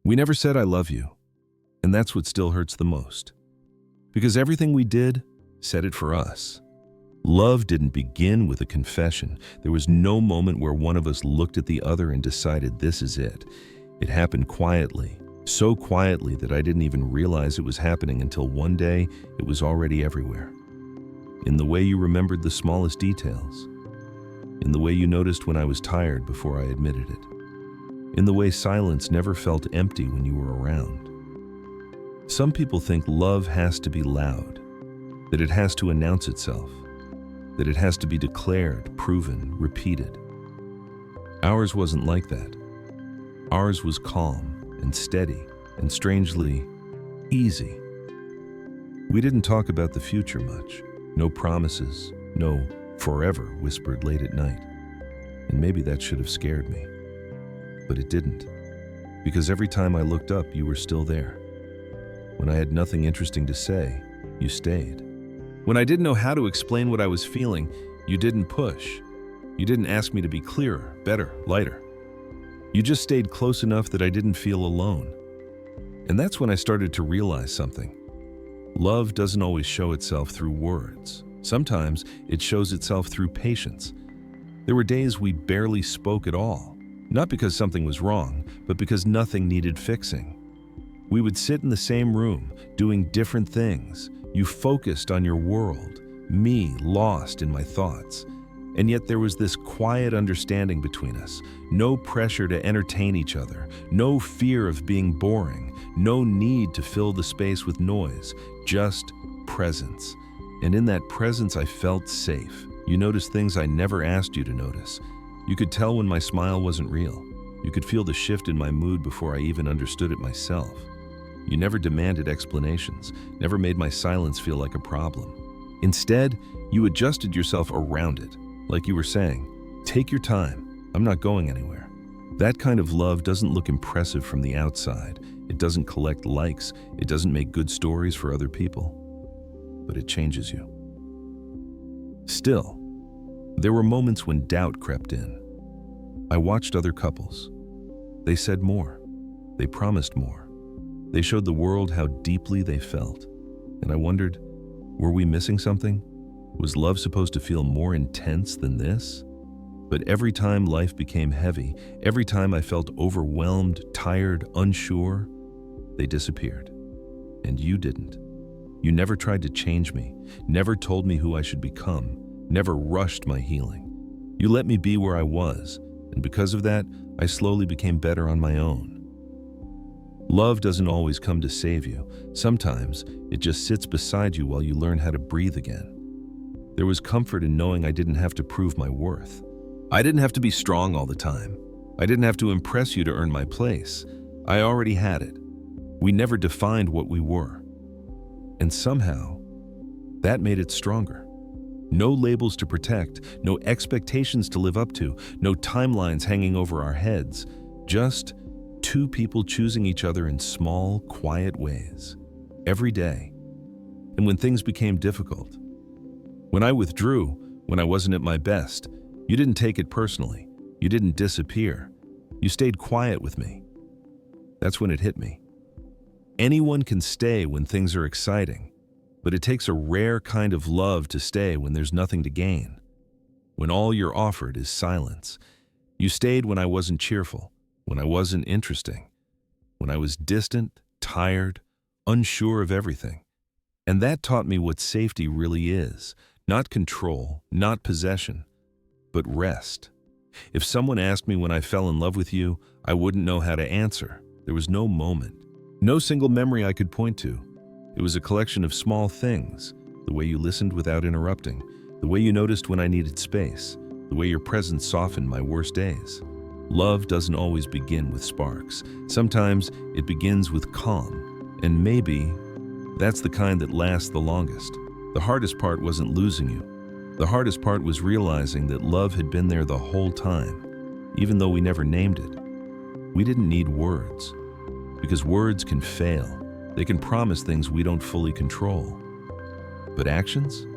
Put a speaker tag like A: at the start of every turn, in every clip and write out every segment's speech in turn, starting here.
A: We never said I love you, and that's what still hurts the most. Because everything we did said it for us. Love didn't begin with a confession. There was no moment where one of us looked at the other and decided this is it. It happened quietly, so quietly that I didn't even realize it was happening until one day it was already everywhere. In the way you remembered the smallest details. In the way you noticed when I was tired before I admitted it. In the way silence never felt empty when you were around. Some people think love has to be loud, that it has to announce itself, that it has to be declared, proven, repeated. Ours wasn't like that. Ours was calm and steady and strangely easy. We didn't talk about the future much. No promises, no forever whispered late at night. And maybe that should have scared me. But it didn't. Because every time I looked up, you were still there. When I had nothing interesting to say, you stayed. When I didn't know how to explain what I was feeling, you didn't push. You didn't ask me to be clearer, better, lighter. You just stayed close enough that I didn't feel alone. And that's when I started to realize something. Love doesn't always show itself through words. Sometimes it shows itself through patience. There were days we barely spoke at all. Not because something was wrong, but because nothing needed fixing. We would sit in the same room, doing different things. You focused on your world, me lost in my thoughts. And yet there was this quiet understanding between us. No pressure to entertain each other, no fear of being boring, no need to fill the space with noise, just presence. And in that presence I felt safe. You noticed things I never asked you to notice. You could tell when my smile wasn't real. You could feel the shift in my mood before I even understood it myself. You never demanded explanations, never made my silence feel like a problem. Instead, you adjusted yourself around it, like you were saying, take your time, I'm not going anywhere. That kind of love doesn't look impressive from the outside. It doesn't collect likes. It doesn't make good stories for other people. But it changes you. Still, there were moments when doubt crept in. I watched other couples. They said more. They promised more. They showed the world how deeply they felt. And I wondered, were we missing something? Was love supposed to feel more intense than this? But every time life became heavy, every time I felt overwhelmed, tired, unsure, they disappeared. And you didn't. You never tried to change me, never told me who I should become, never rushed my healing. You let me be where I was, and because of that, I slowly became better on my own. Love doesn't always come to save you. Sometimes it just sits beside you while you learn how to breathe again. There was comfort in knowing I didn't have to prove my worth. I didn't have to be strong all the time. I didn't have to impress you to earn my place. I already had it. We never defined what we were. And somehow, that made it stronger. No labels to protect, no expectations to live up to, no timelines hanging over our heads, just two people choosing each other in small, quiet ways, every day. And when things became difficult, when I withdrew, when I wasn't at my best, you didn't take it personally. You didn't disappear. You stayed quiet with me. That's when it hit me. Anyone can stay when things are exciting, but it takes a rare kind of love to stay when there's nothing to gain. When all you're offered is silence. You stayed when I wasn't cheerful, when I wasn't interesting, when I was distant, tired, unsure of everything. And that taught me what safety really is. Not control, not possession, but rest. If someone asked me when I fell in love with you, I wouldn't know how to answer. There was no moment, no single memory I could point to. It was a collection of small things, the way you listened without interrupting, the way you noticed when I needed space, the way your presence softened my worst days. Love doesn't always begin with sparks. Sometimes it begins with calm, and maybe that's the kind that lasts the longest. The hardest part wasn't losing you. The hardest part was realizing that love had been there the whole time, even though we never named it. We didn't need words, because words can fail. They can promise things we don't fully control. But actions?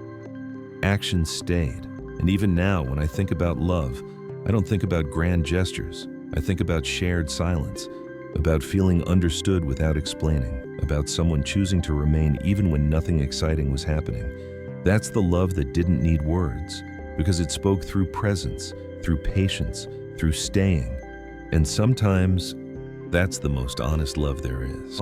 A: Actions stayed. And even now, when I think about love, I don't think about grand gestures. I think about shared silence. about feeling understood without explaining, about someone choosing to remain even when nothing exciting was happening. That's the love that didn't need words, because it spoke through presence, through patience, through staying. And sometimes, that's the most honest love there is.